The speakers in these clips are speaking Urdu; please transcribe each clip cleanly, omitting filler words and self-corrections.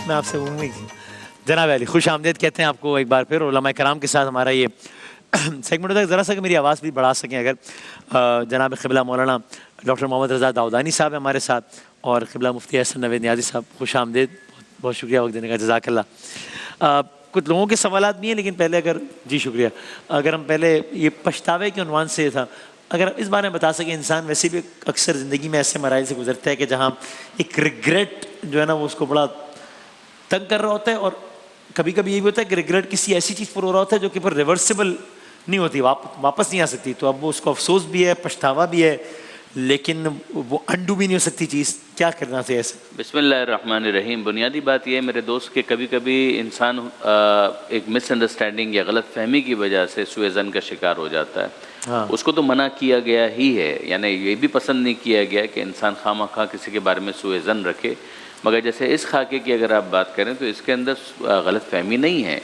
میں آپ سے جناب علی خوش آمدید کہتے ہیں آپ کو ایک بار پھر علماء کرام کے ساتھ ہمارا یہ سیگمنٹ ہوتا ہے. ذرا سا کہ میری آواز بھی بڑھا سکیں اگر جناب قبلہ مولانا ڈاکٹر محمد رضا داؤدانی صاحب ہیں ہمارے ساتھ اور قبلہ مفتی احسن نوید نیازی صاحب. خوش آمدید, بہت شکریہ وقت دینے کا, جزاک اللہ. کچھ لوگوں کے سوالات بھی ہیں لیکن پہلے اگر جی شکریہ اگر ہم پہلے یہ پچھتاوے کے عنوان سے تھا, اگر اس بارے میں بتا سکیں. انسان ویسے بھی اکثر زندگی میں ایسے مراحل سے گزرتا ہے کہ جہاں ایک ریگریٹ جو ہے نا وہ اس کو بڑا تنگ کر رہا ہوتا ہے, اور کبھی کبھی یہ بھی ہوتا ہے کہ ریگریٹ کسی ایسی چیز پر ہو رہا ہوتا ہے جو کہ پھر ریورسیبل نہیں ہوتی, واپس نہیں آ سکتی. تو اب وہ اس کو افسوس بھی ہے, پچھتاوا بھی ہے, لیکن وہ انڈو بھی نہیں ہو سکتی چیز. کیا کرنا چاہیے ایسے؟ بسم اللہ الرحمن الرحیم. بنیادی بات یہ ہے میرے دوست کہ کبھی کبھی انسان ایک مس انڈرسٹینڈنگ یا غلط فہمی کی وجہ سے سوء ظن کا شکار ہو جاتا ہے. اس کو تو منع کیا گیا ہی ہے, یعنی یہ بھی پسند نہیں کیا گیا کہ انسان خواہ مخواہ کسی کے بارے میں سوء ظن رکھے. مگر جیسے اس خاکے کی اگر آپ بات کریں تو اس کے اندر غلط فہمی نہیں ہے,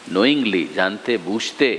نوئنگلی جانتے بوجھتے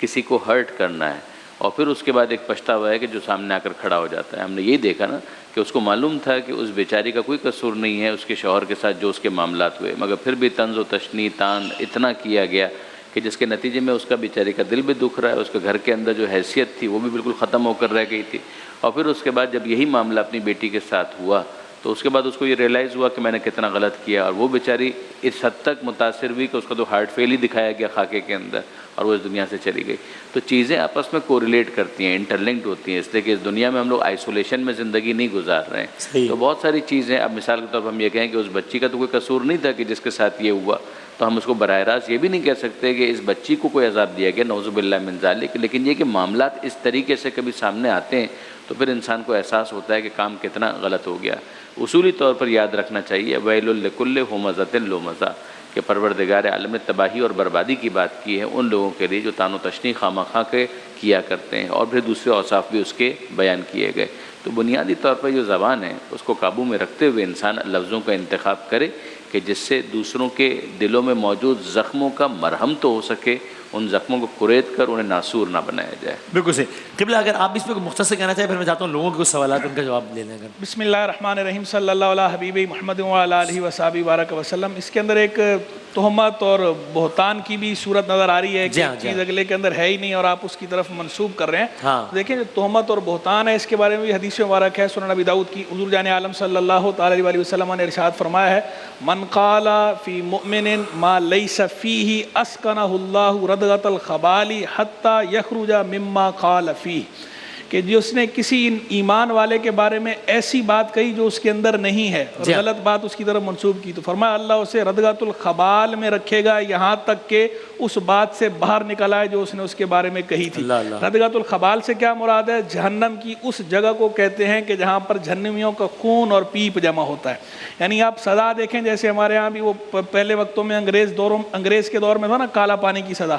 کسی کو ہرٹ کرنا ہے, اور پھر اس کے بعد ایک پچھتاوا ہے کہ جو سامنے آ کر کھڑا ہو جاتا ہے. ہم نے یہی دیکھا نا کہ اس کو معلوم تھا کہ اس بیچاری کا کوئی قصور نہیں ہے اس کے شوہر کے ساتھ جو اس کے معاملات ہوئے, مگر پھر بھی طنز و تشنیع تان اتنا کیا گیا کہ جس کے نتیجے میں اس کا بیچاری کا دل بھی دکھ رہا ہے, اس کے گھر کے اندر جو حیثیت تھی وہ بھی بالکل ختم ہو کر رہ گئی تھی. اور پھر اس کے بعد جب یہی معاملہ اپنی بیٹی کے ساتھ ہوا تو اس کے بعد اس کو یہ ریئلائز ہوا کہ میں نے کتنا غلط کیا, اور وہ بیچاری اس حد تک متاثر ہوئی کہ اس کا تو ہارٹ فیل ہی دکھایا گیا خاکے کے اندر, اور وہ اس دنیا سے چلی گئی. تو چیزیں آپس میں کوریلیٹ کرتی ہیں, انٹرلنکڈ ہوتی ہیں, اس لیے کہ اس دنیا میں ہم لوگ آئسولیشن میں زندگی نہیں گزار رہے ہیں. تو بہت ساری چیزیں, اب مثال کے طور پر ہم یہ کہیں کہ اس بچی کا تو کوئی قصور نہیں تھا کہ جس کے ساتھ یہ ہوا, تو ہم اس کو براہ راست یہ بھی نہیں کہہ سکتے کہ اس بچی کو کوئی عذاب دیا گیا, نعوذ باللہ من ذالک. لیکن یہ کہ معاملات اس طریقے سے کبھی سامنے آتے ہیں تو پھر انسان کو احساس ہوتا ہے کہ کام کتنا غلط ہو گیا. اصولی طور پر یاد رکھنا چاہیے ویل لکل ہمزۃ لمزہ, کہ پروردگار عالم نے تباہی اور بربادی کی بات کی ہے ان لوگوں کے لیے جو تان و تشنیع خواہ مخواہ کے کیا کرتے ہیں, اور پھر دوسرے اوصاف بھی اس کے بیان کیے گئے. تو بنیادی طور پر جو زبان ہے اس کو قابو میں رکھتے ہوئے انسان لفظوں کا انتخاب کرے کہ جس سے دوسروں کے دلوں میں موجود زخموں کا مرہم تو ہو سکے, ان زخموں کو کریت کر انہیں ناسور نہ بنایا جائے. بالکل صحیح. قبلہ اگر آپ اس پہ مختصر کہنا چاہیں پھر میں چاہتا ہوں لوگوں کے کچھ سوالات ان کا جواب لے لیں. بسم اللہ الرحمن الرحیم. صلی اللہ علیہ حبیب محمد وعلی آلہ وصحبہ بارک وسلم. اس کے اندر ایک تہمت اور بہتان کی بھی صورت نظر آ رہی ہے کہ چیز اگلے کے اندر ہے ہی نہیں اور آپ اس کی طرف منسوب کر رہے ہیں. دیکھیں جو تہمت اور بہتان ہے اس کے بارے میں بھی حدیث مبارک ہے سنن نبی داؤد کی. حضور جان عالم صلی اللہ تعالی علیہ وسلم نے ارشاد فرمایا ہے, من قال فی مؤمن ما لیس فیہ اسکنہ اللہ ردغۃ الخبال حتی یخرج مما قال فیہ, کہ جس نے کسی ایمان والے کے بارے میں ایسی بات کہی جو اس کے اندر نہیں ہے اور غلط بات اس کی طرف منسوب کی, تو فرمایا اللہ اسے ردغۃ الخبال میں رکھے گا یہاں تک کہ اس بات سے باہر نکل آئے جو اس نے اس کے بارے میں کہی تھی. ردغۃ الخبال سے کیا مراد ہے؟ جہنم کی اس جگہ کو کہتے ہیں کہ جہاں پر جہنمیوں کا خون اور پیپ جمع ہوتا ہے. یعنی آپ سزا دیکھیں جیسے ہمارے ہاں بھی وہ پہلے وقتوں میں انگریز کے دور میں تھا نا کالا پانی کی سزا,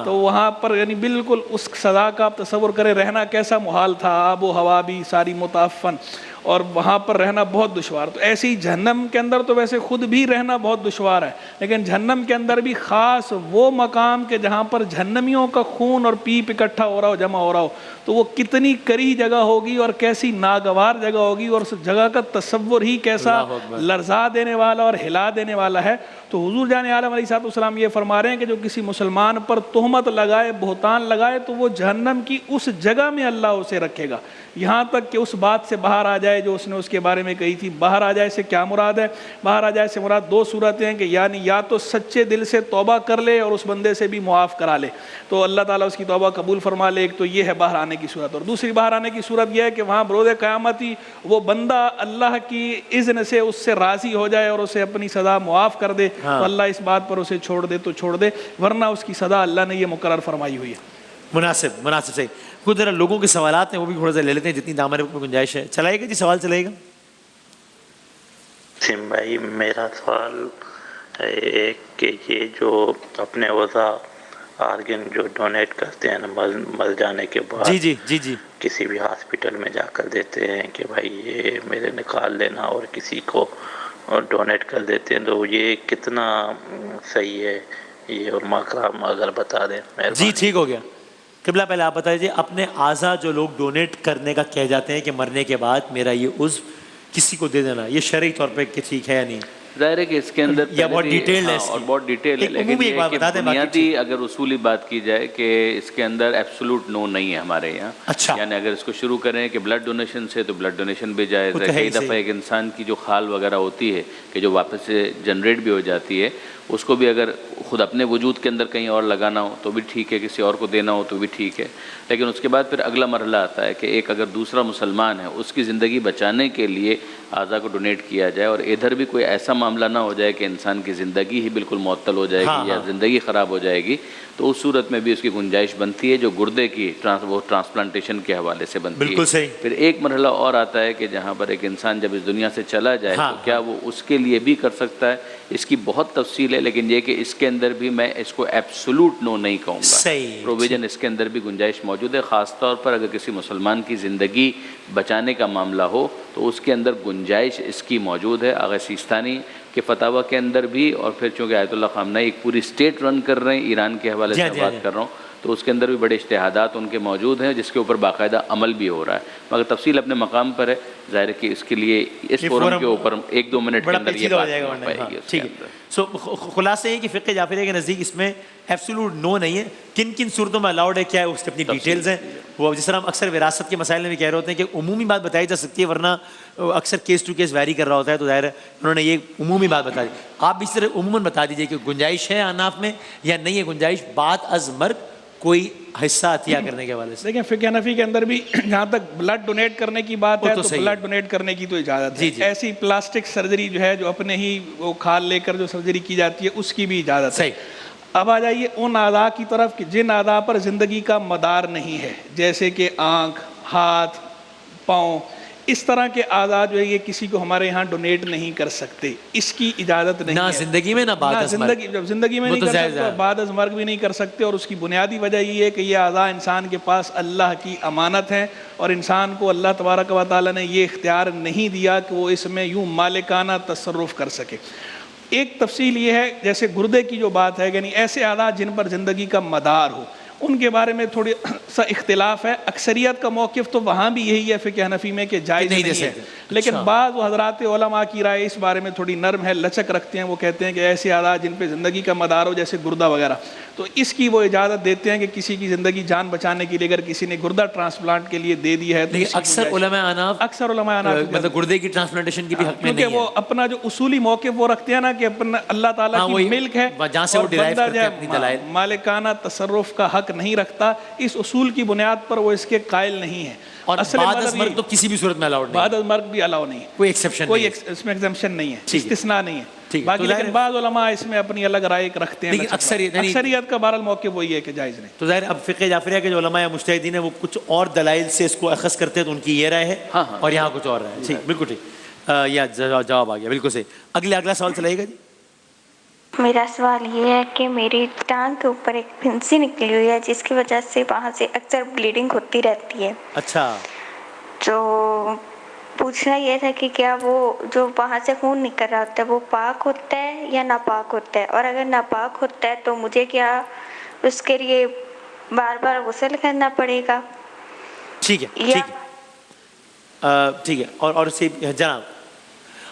تو وہاں پر یعنی بالکل اس سزا کا آپ تصور کریں, رہنا کیسا محال تھا, آب و ہوا بھی ساری متعفن, اور وہاں پر رہنا بہت دشوار. تو ایسے ہی جہنم کے اندر تو ویسے خود بھی رہنا بہت دشوار ہے, لیکن جہنم کے اندر بھی خاص وہ مقام کہ جہاں پر جہنمیوں کا خون اور پیپ اکٹھا ہو رہا ہو, جمع ہو رہا ہو, تو وہ کتنی کری جگہ ہوگی اور کیسی ناگوار جگہ ہوگی, اور اس جگہ کا تصور ہی کیسا لرزا دینے والا اور ہلا دینے والا ہے. تو حضور جان عالم علیہ السلام یہ فرما رہے ہیں کہ جو کسی مسلمان پر تہمت لگائے, بہتان لگائے, تو وہ جہنم کی اس جگہ میں اللہ اسے رکھے گا یہاں تک کہ اس بات سے باہر آ جائے جو اس نے اس کے بارے میں کہی تھی. باہر آ جائے سے کیا مراد ہے؟ باہر آ جائے سے مراد دو صورتیں ہیں کہ یعنی یا تو سچے دل سے توبہ کر لے اور اس بندے سے بھی معاف کرا لے تو اللہ تعالیٰ اس کی توبہ قبول فرما لے, ایک تو یہ ہے باہر آنے کی صورت. اور دوسری باہر آنے کی صورت یہ ہے کہ وہاں بروز قیامت ہی وہ بندہ اللہ کی اذن سے اس سے راضی ہو جائے اور اسے اپنی سزا معاف کر دے, تو اللہ اس بات پر اسے چھوڑ دے تو چھوڑ دے, ورنہ اس کی سزا اللہ نے یہ مقرر فرمائی ہوئی ہے. مناسب صحیح. کچھ ذرا لوگوں کے سوالات ہیں وہ بھی تھوڑا سا لے لیتے ہیں جتنی دامن میں گنجائش ہے. چلائے گا جی, سوال چلائے گا. سیم بھائی میرا سوال ہے کہ یہ جو اپنے وضع آرگن جو ڈونیٹ کرتے ہیں مر جانے کے بعد, جی کسی بھی ہاسپٹل میں جا کر دیتے ہیں کہ بھائی یہ میرے نکال لینا اور کسی کو ڈونیٹ کر دیتے ہیں, تو یہ کتنا صحیح ہے یہ علماء کرام اگر بتا دیں. جی ٹھیک ہو گیا. قبلہ پہلے آپ بتا دیجیے اپنے اعضا جو لوگ ڈونیٹ کرنے کا کہہ جاتے ہیں کہ مرنے کے بعد میرا یہ عضو کسی کو دے دینا, یہ شرعی طور پہ کہ ٹھیک ہے یا نہیں؟ ظاہر ہے کہ اس کے اندر یا بہت ڈیٹیلڈ ہے اور بہت ڈیٹیل ہے، ایک لیکن عمومی ایک یہ بات کہ بتا دیں، باقی بنیادی اگر اصولی بات کی جائے کہ اس کے اندر ایبسولوٹ نو نہیں ہے ہمارے یہاں. اچھا. یعنی اگر اس کو شروع کریں کہ بلڈ ڈونیشن سے تو بلڈ ڈونیشن بھی جائز وہ ہے. تو ہے کئی ہی صحیح. دفعہ ایک انسان کی جو خال وغیرہ ہوتی ہے کہ جو واپس سے جنریٹ بھی ہو جاتی ہے، اس کو بھی اگر خود اپنے وجود کے اندر کہیں اور لگانا ہو تو بھی ٹھیک ہے، کسی اور کو دینا ہو تو بھی ٹھیک ہے. لیکن اس کے بعد پھر اگلا مرحلہ آتا ہے کہ ایک اگر دوسرا مسلمان ہے اس کی زندگی بچانے کے لیے اعضاء کو ڈونیٹ کیا جائے، اور ادھر بھی کوئی ایسا معاملہ نہ ہو جائے کہ انسان کی زندگی ہی بالکل معطل ہو جائے گی یا زندگی خراب ہو جائے گی، تو اس صورت میں بھی اس کی گنجائش بنتی ہے جو گردے کی وہ ٹرانسپلانٹیشن کے حوالے سے بنتی ہے. بالکل صحیح. پھر ایک مرحلہ اور آتا ہے کہ جہاں پر ایک انسان جب اس دنیا سے چلا جائے تو کیا وہ اس کے لیے بھی کر سکتا ہے. اس کی بہت تفصیل ہے، لیکن یہ کہ اس کے اندر بھی میں اس کو ایبسولوٹ نو نہیں کہوں گا. پروویژن اس کے اندر بھی گنجائش موجود ہے، خاص طور پر اگر کسی مسلمان کی زندگی بچانے کا معاملہ ہو تو اس کے اندر گنجائش اس کی موجود ہے. آغا سیستانی کے فتاویٰ کے اندر بھی، اور پھر چونکہ آیت اللہ خامنہ ایک پوری اسٹیٹ رن کر رہے ہیں، ایران کے حوالے سے بات کر رہا ہوں، تو اس کے اندر بھی بڑے اجتہادات ان کے موجود ہیں جس کے اوپر باقاعدہ عمل بھی ہو رہا ہے. مگر تفصیل اپنے مقام پر ہے. ظاہر ہے کہ اس کے لیے اس فورم کے اوپر 1-2 منٹ کے اندر یہ بات ہو پائے گی. ٹھیک ہے. سو خلاصہ یہ کہ فقہ جعفریہ کے نزدیک اس میں ایبسولوٹ نو نہیں ہے. کن کن صورتوں میں الاؤڈ ہے، کیا ہے، اس کی اپنی ڈیٹیلز ہیں. وہ جس طرح ہم اکثر وراثت کے مسائل میں بھی کہہ رہے ہوتے ہیں کہ عمومی بات بتائی جا سکتی ہے، ورنہ اکثر کیس ٹو کیس ویری کر رہا ہوتا ہے. تو ظاہر ہے انہوں نے یہ عمومی بات بتا دی. آپ بھی اس طرح عموماً بتا دیجیے کہ گنجائش ہے اناف میں یا نہیں ہے گنجائش بعد از مرگ کوئی حصہ عطیہ کرنے کے حوالے سے. دیکھیں فقہ حنفی کے اندر بھی جہاں تک بلڈ ڈونیٹ کرنے کی بات ہے تو بلڈ ڈونیٹ کرنے کی تو اجازت ہے. ایسی پلاسٹک سرجری جو ہے جو اپنے ہی وہ کھال لے کر جو سرجری کی جاتی ہے اس کی بھی اجازت ہے. اب آ جائیے ان اعضاء کی طرف کہ جن اعضاء پر زندگی کا مدار نہیں ہے، جیسے کہ آنکھ، ہاتھ، پاؤں، اس طرح کے اعضاء جو ہے یہ کسی کو ہمارے یہاں ڈونیٹ نہیں کر سکتے. اس کی اجازت نہیں ہے، نہ زندگی میں نہ بعد از مرگ. جب زندگی میں نہیں کر سکتے بعد از مرگ بھی نہیں کر سکتے. اور اس کی بنیادی وجہ یہ ہے کہ یہ اعضاء انسان کے پاس اللہ کی امانت ہیں، اور انسان کو اللہ تبارک و تعالیٰ نے یہ اختیار نہیں دیا کہ وہ اس میں یوں مالکانہ تصرف کر سکے. ایک تفصیل یہ ہے جیسے گردے کی جو بات ہے، یعنی ایسے اعضاء جن پر زندگی کا مدار ہو، ان کے بارے میں تھوڑی سا اختلاف ہے. اکثریت کا موقف تو وہاں بھی یہی ہے فقہ حنفی میں کہ جائز نہیں ہے، لیکن بعض حضرات علماء کی رائے اس بارے میں تھوڑی نرم ہے، لچک رکھتے ہیں. وہ کہتے ہیں کہ ایسے اعضاء جن پہ زندگی کا مدار ہو جیسے گردہ وغیرہ، تو اس کی وہ اجازت دیتے ہیں کہ کسی کی زندگی جان بچانے کے لیے اگر کسی نے گردہ ٹرانسپلانٹ کے لیے دے دی ہے تو اکثر علماء اناف مطلب گردے کی ٹرانسپلانٹیشن کی بھی حق میں نہیں ہے، کیونکہ وہ اپنا جو اصولی موقف وہ رکھتے ہیں نا کہ اپنا اللہ تعالیٰ کی ملک ہے اور بندہ جو مالکانہ تصرف کا حق نہیں رکھتا. اس اصول کی بنیاد پر وہ اس کے قائل نہیں ہیں. اور بعد از مرگ تو کسی بھی صورت میں الاؤڈ نہیں، بعد از مرگ بھی الاؤ نہیں ہے، کوئی ایکسیپشن کوئی اس میں ایگزمپشن نہیں ہے، استثناء نہیں ہے. باقی لیکن بعض علماء اس میں اپنی الگ رائے رکھتے ہیں، اکثریت کا بہرحال موقف وہی ہے کہ جائز نہیں. تو ظاہر اب فقہ جعفریہ کے جو علماء یا مجتہدین ہیں وہ کچھ اور دلائل سے اس کو اخذ کرتے ہیں تو ان کی یہ رائے ہے اور یہاں کچھ اور رائے ہے. ٹھیک، بالکل ٹھیک. یا جواب آ گیا، بالکل صحیح. اگلا سوال چلائے گا جی. میرا سوال یہ ہے کہ میری ٹانگ کے اوپر ایک پھنسی نکلی ہوئی ہے جس کی وجہ سے وہاں سے اکثر بلیڈنگ ہوتی رہتی ہے. اچھا. تو پوچھنا یہ تھا کہ کیا وہ جو وہاں سے خون نکل رہا ہوتا ہے وہ پاک ہوتا ہے یا ناپاک ہوتا ہے، اور اگر ناپاک ہوتا ہے تو مجھے کیا اس کے لیے بار بار غسل کرنا پڑے گا؟ ٹھیک ہے ٹھیک ہے. اور سے جناب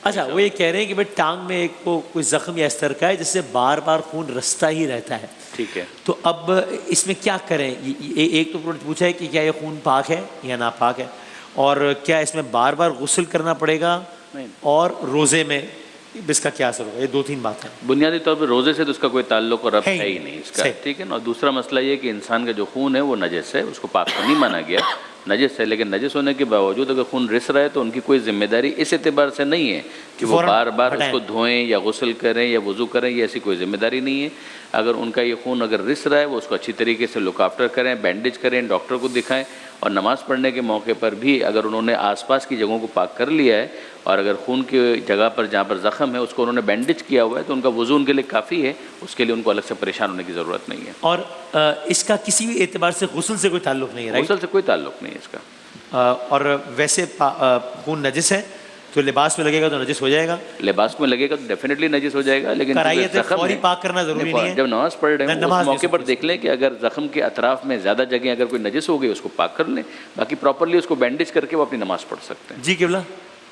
اچھا وہ یہ کہہ رہے ہیں کہ بھائی ٹانگ میں ایک کوئی زخم یا اس طرح کا ہے جس سے بار بار خون رستا ہی رہتا ہے. ٹھیک ہے. تو اب اس میں کیا کریں؟ ایک تو پوچھا ہے کہ کیا یہ خون پاک ہے یا ناپاک ہے، اور کیا اس میں بار بار غسل کرنا پڑے گا، اور روزے میں اس کا کیا اثر ہوگا؟ یہ 2-3 باتیں. بنیادی طور پہ روزے سے تو اس کا کوئی تعلق اور ربط ہے ہی نہیں اس کا. ٹھیک ہے نا. اور دوسرا مسئلہ یہ کہ انسان کا جو خون ہے وہ نجس ہے، اس کو پاک تو نہیں مانا گیا، نجس ہے. لیکن نجس ہونے کے باوجود اگر خون رس رہا ہے تو ان کی کوئی ذمہ داری اس اعتبار سے نہیں ہے کہ وہ بار بار اس کو دھوئیں یا غسل کریں یا وضو کریں، یہ ایسی کوئی ذمہ داری نہیں ہے. اگر ان کا یہ خون اگر رس رہا ہے وہ اس کو اچھی طریقے سے لک آفٹر کریں، بینڈیج کریں، ڈاکٹر کو دکھائیں. اور نماز پڑھنے کے موقع پر بھی اگر انہوں نے آس پاس کی جگہوں کو پاک کر لیا ہے، اور اگر خون کی جگہ پر جہاں پر زخم ہے اس کو انہوں نے بینڈیج کیا ہوا ہے، تو ان کا وضو ان کے لیے کافی ہے، اس کے لیے ان کو الگ سے پریشان ہونے کی ضرورت نہیں ہے. اور اس کا کسی بھی اعتبار سے غسل سے کوئی تعلق نہیں ہے؟ غسل سے کوئی تعلق نہیں ہے اس کا. اور ویسے خون نجس ہے تو لباس میں لگے گا تو نجس ہو جائے گا؟ لباس میں لگے گا تو ڈیفینیٹلی نجس ہو جائے گا، لیکن فوری پاک کرنا ضروری نہیں ہے. جب نماز پڑھ رہے ہیں اس موقع پر دیکھ لیں کہ اگر زخم کے اطراف میں زیادہ جگہیں اگر کوئی نجس ہو گئی اس کو پاک کر لیں، باقی پراپرلی اس کو بینڈیج کر کے وہ اپنی نماز پڑھ سکتے ہیں. جی قبلہ.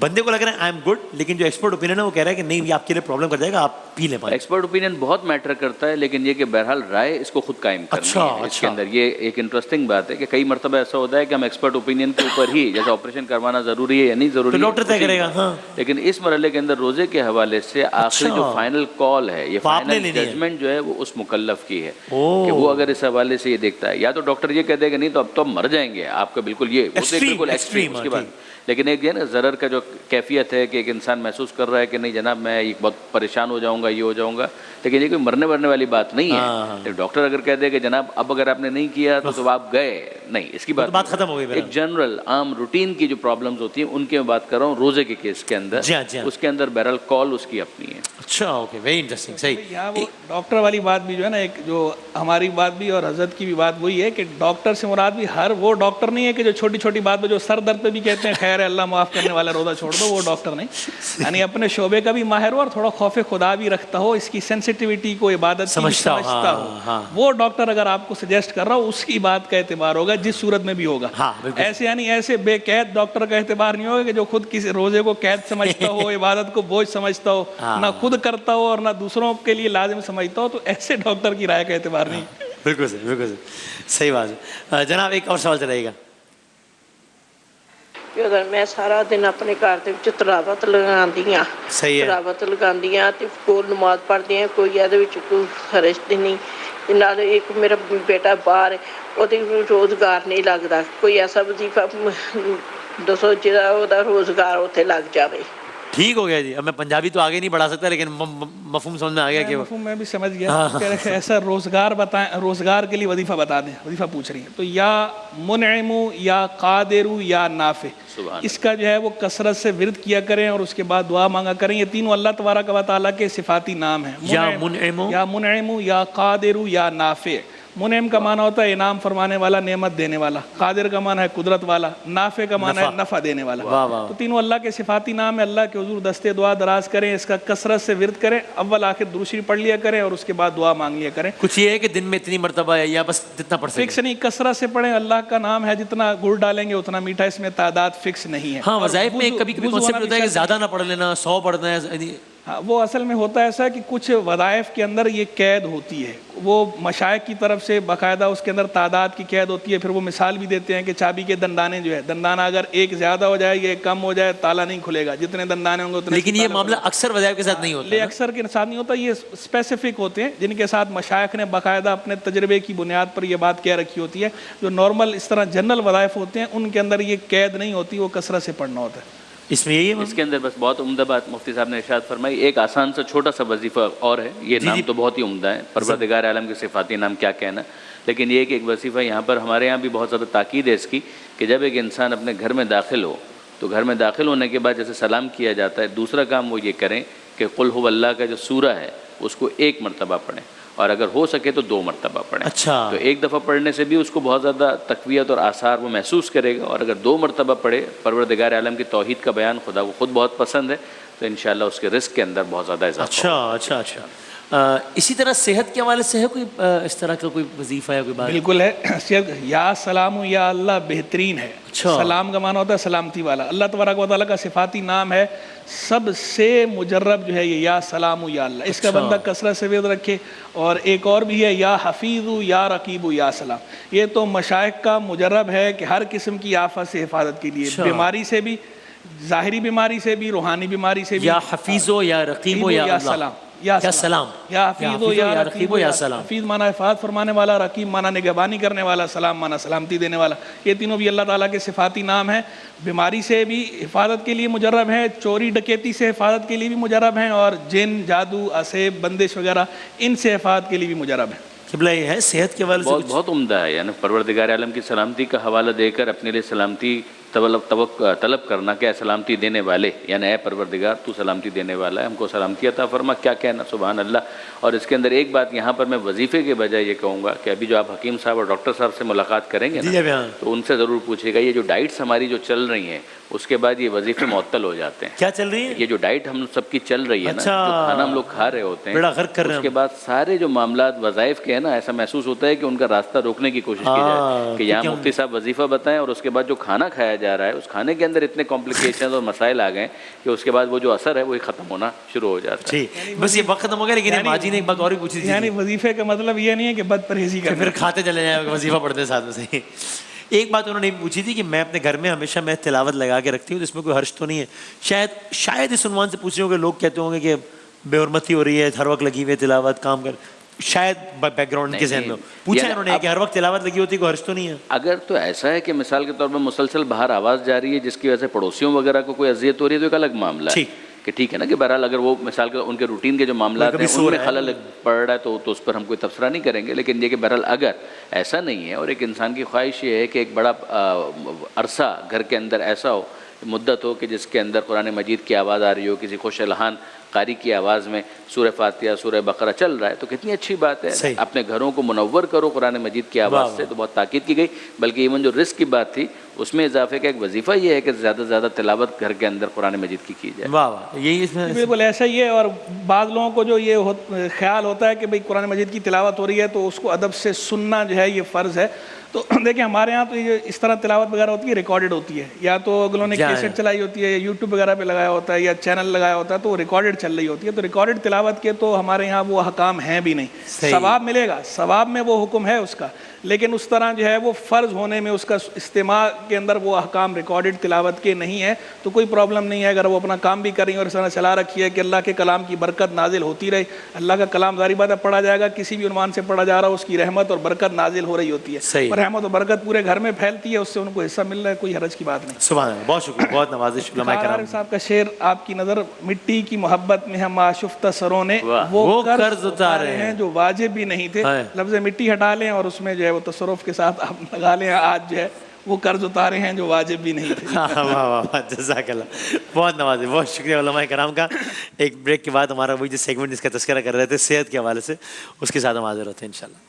بندے کو لگ رہا ہے آئی ایم گڈ, لیکن جو ایکسپرٹ اوپینین ہے وہ کہہ رہا ہے کہ نہیں یہ آپ کے لیے پرابلم کر جائے گا, آپ پی لیں پانی. ایکسپرٹ اوپینین بہت میٹر کرتا ہے, لیکن یہ کہ بہرحال رائے اس کو خود قائم کرنی ہے. اس کے اندر یہ ایک انٹرسٹنگ بات ہے کہ کئی مرتبہ ایسا ہوتا ہے کہ ہم ایکسپرٹ اوپینین کے اوپر ہی, جیسے آپریشن کروانا ضروری ہے یا نہیں ضروری ہے, ڈاکٹر طے کرے گا. ہاں, لیکن اس مرحلے کے اندر روزے کے حوالے سے آخری جو فائنل کال ہے, یہ فائنل ججمنٹ جو ہے وہ اس مکلف کی ہے کہ وہ اگر اس حوالے سے یہ دیکھتا ہے, یا تو ڈاکٹر یہ کہہ دے گا نہیں تو اب تو مر جائیں گے آپ کا, بالکل یہ بالکل ایکسٹریم اس کے بعد. لیکن ایک جو ہے نا ضرر کا جو کیفیت ہے کہ ایک انسان محسوس کر رہا ہے کہ نہیں جناب میں بہت پریشان ہو جاؤں گا, یہ ہو جاؤں گا, لیکن یہ کوئی مرنے والی بات نہیں ہے. ڈاکٹر اگر کہہ دے کہ جناب اب اگر آپ نے نہیں کیا تو آپ گئے, نہیں, اس کی بات ختم ہو گئی. ایک جنرل عام روٹین کی جو پرابلمز ہوتی ہیں ان کی میں بات کر رہا ہوں. روزے کے کیس کے اندر اس کے اندر بہرحال کال اس کی اپنی ہے. اچھا, اوکے, ویری انٹرسٹنگ. صحیح. یہاں وہ ڈاکٹر والی بات بھی جو ہے نا, ایک جو ہماری بات بھی اور حضرت کی بھی بات وہی ہے کہ ڈاکٹر سے مراد بھی ہر وہ ڈاکٹر نہیں ہے کہ جو چھوٹی چھوٹی بات پہ جو سر درد پہ بھی کہتے ہیں خیر ہے اللہ معاف کرنے والا روزہ چھوڑ دو, وہ ڈاکٹر نہیں. یعنی اپنے شعبے کا بھی ماہر ہو اور تھوڑا خوف خدا بھی رکھتا ہو, اس کی سینسٹیوٹی کو عبادت سمجھتا ہو, وہ ڈاکٹر اگر آپ کو سجیسٹ کر رہا ہو اس کی بات کا اعتبار ہوگا جس صورت میں بھی ہوگا. ایسے یعنی ایسے بے قید ڈاکٹر کا اعتبار نہیں ہوگا کہ جو خود کسی روزے کو قید سمجھتا ہو, عبادت کو بوجھ سمجھتا ہو, نہ خود کرتا ہو اور نہ دوسروں کے لیے لازم سمجھتا ہو, تو ایسے ڈاکٹر کی رائے کا اعتبار نہیں. بالکل صحیح, بالکل صحیح بات ہے. جناب ایک اور سوال چلائے گا. اگر میں سارا دن اپنے گھر ਦੇ ਵਿੱਚ ਤਲਾਵਤ ਲਗਾਉਂਦੀ ਆ, ਤਲਾਵਤ ਲਗਾਉਂਦੀ ਆ ਤੇ ਕੋਲ ਨਮਾਜ਼ ਪੜ੍ਹਦੀ ਆ, ਕੋਈ ਇਹਦੇ ਵਿੱਚ ਕੋਈ ਖਰਚ ਨਹੀਂ. ਨਾਲ ਇੱਕ ਮੇਰਾ ਬੇਟਾ ਬਾਹਰ, ਉਹਦੇ ਰੋਜ਼ਗਾਰ ਨਹੀਂ ਲੱਗਦਾ, ਕੋਈ ਐਸਾ ਵਜ਼ੀਫਾ ਦੱਸੋ ਜਿਹੜਾ ਉਹਦਾ ਰੋਜ਼ਗਾਰ ਉੱਥੇ ਲੱਗ ਜਾਵੇ. ٹھیک ہو گیا جی, اب میں پنجابی تو آگے نہیں بڑھا سکتا, لیکن مفہوم سمجھ میں آ گیا کہ مفہوم میں بھی سمجھ گیا. ایسا روزگار بتائیں, روزگار کے لیے وظیفہ بتا دیں, وظیفہ پوچھ رہی ہیں تو یا منعم یا قادر یا نافع, اس کا جو ہے وہ کثرت سے ورد کیا کریں اور اس کے بعد دعا مانگا کریں. یہ تینوں اللہ تبارک و تعالیٰ کے صفاتی نام ہیں, یا منعم یا قادر یا نافع. منعم کا معنی ہوتا ہے انعام فرمانے والا, نعمت دینے والا. قادر کا معنی ہے قدرت والا. نافع کا معنی ہے نفع دینے والا. تو تینوں اللہ کے صفاتی نام ہے. اللہ کے حضور دستے دعا دراز کریں, اس کا کثرت سے ورد کریں, اول آخر درود شریف پڑھ لیا کریں اور اس کے بعد دعا مانگ لیا کریں. کچھ یہ ہے کہ دن میں اتنی مرتبہ ہے یا بس جتنا پڑھ سکیں؟ فکس نہیں, کثرت سے پڑھیں. اللہ کا نام ہے, جتنا گڑ ڈالیں گے اتنا میٹھا, اس میں تعداد فکس نہیں ہے. ہاں, وظائف میں کبھی کبھی کنسیپٹ ہوتا ہے کہ زیادہ نہ پڑھ لینا, 100 پڑھنا ہے. وہ اصل میں ہوتا ہے ایسا کہ کچھ وظائف کے اندر یہ قید ہوتی ہے, وہ مشائخ کی طرف سے باقاعدہ اس کے اندر تعداد کی قید ہوتی ہے. پھر وہ مثال بھی دیتے ہیں کہ چابی کے دندانے جو ہے, دندانہ اگر ایک زیادہ ہو جائے یا ایک کم ہو جائے تالا نہیں کھلے گا, جتنے دندانے ہوں گے اتنے. لیکن یہ معاملہ اکثر وظائف کے ساتھ نہیں ہوتا. یہ اکثر کے ساتھ نہیں ہوتا, یہ اسپیسیفک ہوتے ہیں جن کے ساتھ مشائخ نے باقاعدہ اپنے تجربے کی بنیاد پر یہ بات کہہ رکھی ہوتی ہے. جو نارمل اس طرح جنرل وظائف ہوتے ہیں ان کے اندر یہ قید نہیں ہوتی, وہ کثرت سے پڑھنا ہوتا ہے. اس میں یہی ہے, اس کے اندر بس بہت عمدہ بات مفتی صاحب نے ارشاد فرمائی. ایک آسان سا چھوٹا سا وظیفہ اور ہے, یہ نام تو بہت ہی عمدہ ہے, پروردگار عالم کے صفاتی نام کیا کہنا, لیکن یہ کہ ایک وظیفہ یہاں پر ہمارے یہاں بھی بہت زیادہ تاکید ہے اس کی کہ جب ایک انسان اپنے گھر میں داخل ہو تو گھر میں داخل ہونے کے بعد جیسے سلام کیا جاتا ہے, دوسرا کام وہ یہ کریں کہ قل هو اللہ کا جو سورہ ہے اس کو 1 مرتبہ پڑھیں, اور اگر ہو سکے تو 2 مرتبہ پڑھیں. اچھا, تو 1 دفعہ پڑھنے سے بھی اس کو بہت زیادہ تقویت اور آثار وہ محسوس کرے گا, اور اگر 2 مرتبہ پڑھے, پروردگار عالم کی توحید کا بیان خدا کو خود بہت پسند ہے, تو انشاءاللہ اس کے رزق کے اندر بہت زیادہ اضافہ ہوگا. اچھا. اسی طرح صحت کے حوالے سے ہے کوئی اس طرح کا کوئی وظیفہ ہے, کوئی بات؟ بالکل ہے. یا سلام یا اللہ بہترین ہے. سلام کا معنی ہوتا ہے سلامتی والا. اللہ تبارک و تعالیٰ کا صفاتی نام ہے, سب سے مجرب جو ہے یہ یا سلام یا اللہ. اس کا بندہ کثرت سے ورد رکھے. اور ایک اور بھی ہے یا حفیظ یا رقیب یا سلام. یہ تو مشائخ کا مجرب ہے کہ ہر قسم کی آفت سے حفاظت کے لیے, بیماری سے بھی, ظاہری بیماری سے بھی, روحانی بیماری سے بھی. یا حفیظ ہو یا رقیب ہو یا سلام, یا سلام, یا حفیظ ہو یا رقیب ہو یا سلام. حفیظ معنی حفاظت فرمانے والا, رقیب معنی نگہبانی کرنے والا, سلام معنی سلامتی دینے والا. یہ تینوں بھی اللہ تعالیٰ کے صفاتی نام ہیں. بیماری سے بھی حفاظت کے لیے مجرب ہیں, چوری ڈکیتی سے حفاظت کے لیے بھی مجرب ہیں, اور جن, جادو, اسیب, بندش وغیرہ ان سے حفاظت کے لیے بھی مجرب ہیں. قبلہ یہ ہے صحت کے حوالے سے بہت عمدہ ہے. یعنی پروردگار عالم کی سلامتی کا حوالہ دے کر اپنے لیے سلامتی طلب کرنا کہ اے سلامتی دینے والے, یعنی اے پروردگار تو سلامتی دینے والا ہے, ہم کو سلامتی عطا فرما, کیا کہنا, سبحان اللہ. اور اس کے اندر ایک بات یہاں پر میں وظیفے کے بجائے یہ کہوں گا کہ ابھی جو آپ حکیم صاحب اور ڈاکٹر صاحب سے ملاقات کریں گے نا, تو ان سے ضرور پوچھے گا یہ جو ڈائٹس ہماری جو چل رہی ہیں اس کے بعد یہ وظیفے معطل ہو جاتے ہیں. کیا چل رہی ہے؟ یہ جو ڈائٹ ہم سب کی چل رہی ہے نا, اچھا. جو کھانا ہم لوگ کھا رہے ہوتے ہیں, بیڑا غرق کر رہے ہیں اس کے بعد سارے جو معاملات وظائف کے ہیں نا, ایسا محسوس ہوتا ہے کہ ان کا راستہ روکنے کی کوشش کی جائے کہ یہاں مفتی صاحب وظیفہ بتائیں, اور اس کے بعد جو کھانا کھایا جا رہا ہے اس کھانے کے اندر اتنے کمپلیکیشنز اور مسائل آ گئے کہ اس کے بعد وہ جو اثر ہے وہی ختم ہونا شروع ہو جاتا ہے. بس یہ وقت ختم ہو گیا, لیکن ماجی نے ایک بات اور بھی پوچھی تھی. یعنی وظیفے کا مطلب یہ نہیں ہے کہ بد پرہیزی کا, پھر کھاتے چلے جائیں, وظیفہ پڑھتے ساتھ میں. صحیح. ایک بات انہوں نے پوچھی تھی کہ میں اپنے گھر میں ہمیشہ میں تلاوت لگا کے رکھتی ہوں, تو اس میں کوئی حرج تو نہیں ہے؟ شاید اس عنوان سے پوچھ رہے ہوں کہ لوگ کہتے ہوں گے کہ بے حرمتی ہو رہی ہے, ہر وقت لگی ہوئی تلاوت کام کر, شاید بیک گراؤنڈ کے ذہن میں پوچھا انہوں نے کہ ہر وقت تلاوت لگی ہوتی ہے, کوئی حرج تو نہیں ہے؟ اگر تو ایسا ہے کہ مثال کے طور پر مسلسل باہر آواز جا رہی ہے جس کی وجہ سے پڑوسیوں وغیرہ کو کوئی اذیت ہو رہی ہے تو ایک الگ معاملہ ہے کہ ٹھیک ہے نا, کہ بہرحال اگر وہ مثال کے ان کے روٹین کے جو معاملات ہیں ان میں خلل پڑ رہا ہے تو اس پر ہم کوئی تبصرہ نہیں کریں گے. لیکن یہ کہ بہرحال اگر ایسا نہیں ہے اور ایک انسان کی خواہش یہ ہے کہ ایک بڑا عرصہ گھر کے اندر ایسا ہو, مدت ہو کہ جس کے اندر قرآن مجید کی آواز آ رہی ہو, کسی خوش الحان قاری کی آواز میں سورہ فاتحہ سورہ بقرہ چل رہا ہے, تو کتنی اچھی بات ہے. اپنے گھروں کو منور کرو قرآن مجید کی آواز سے, تو بہت تاکید کی گئی. بلکہ ایون جو رزق کی بات تھی اس میں اضافے کا ایک وظیفہ یہ ہے کہ زیادہ سے زیادہ تلاوت گھر کے اندر قرآن مجید کی جائے. واہ واہ, یہی اس میں بالکل ایسا ہی ہے. اور بعض لوگوں کو جو یہ خیال ہوتا ہے کہ بھئی قرآن مجید کی تلاوت ہو رہی ہے تو اس کو ادب سے سننا جو ہے یہ فرض ہے. تو دیکھیں ہمارے ہاں تو یہ اس طرح تلاوت وغیرہ ہوتی ہے, ریکارڈڈ ہوتی ہے, یا تو اگلوں نے کیسٹ چلائی ہوتی ہے, یوٹیوب وغیرہ پہ لگایا ہوتا ہے, یا چینل لگایا ہوتا ہے, تو وہ ریکارڈڈ چل رہی ہوتی ہے. تو ریکارڈڈ تلاوت کے تو ہمارے یہاں وہ احکام ہیں بھی نہیں. ثواب ملے گا, ثواب میں وہ حکم ہے اس کا, لیکن اس طرح جو ہے وہ فرض ہونے میں اس کا استماع کے اندر وہ احکام ریکارڈڈ تلاوت کے نہیں ہے. تو کوئی پرابلم نہیں ہے اگر وہ اپنا کام بھی کر رہی ہیں اور اس طرح چلا رکھی ہے کہ اللہ کے کلام کی برکت نازل ہوتی رہے. اللہ کا کلام ظاہر بات ہے پڑھا جائے گا, کسی بھی عنوان سے پڑھا جا رہا, اس کی رحمت اور برکت نازل ہو رہی ہوتی ہے, اور رحمت اور برکت پورے گھر میں پھیلتی ہے, اس سے ان کو حصہ مل رہا ہے, کوئی حرج کی بات نہیں. سبحان اللہ, بہت شکریہ, بہت نوازش. علماء کرام صاحب کا شعر, آپ کی نظر مٹی کی محبت میں ہم آشفتہ سروں نے وہ قرض اتارے ہیں جو واجب بھی نہیں تھے. لفظ مٹی ہٹا لیں اور اس میں جو ہے وہ تصرف کے ساتھ آپ لگا لیں, آج جو ہے وہ قرض اتارے ہیں جو واجب بھی نہیں تھے. واہ واہ, جزاک اللہ, بہت نوازے, بہت شکریہ علماء کرام کا. ایک بریک کے بعد ہمارا وہی جو سیگمنٹ جس کا تذکرہ کر رہے تھے صحت کے حوالے سے, اس کے ساتھ ہم حاضر ہوتے ہیں انشاءاللہ.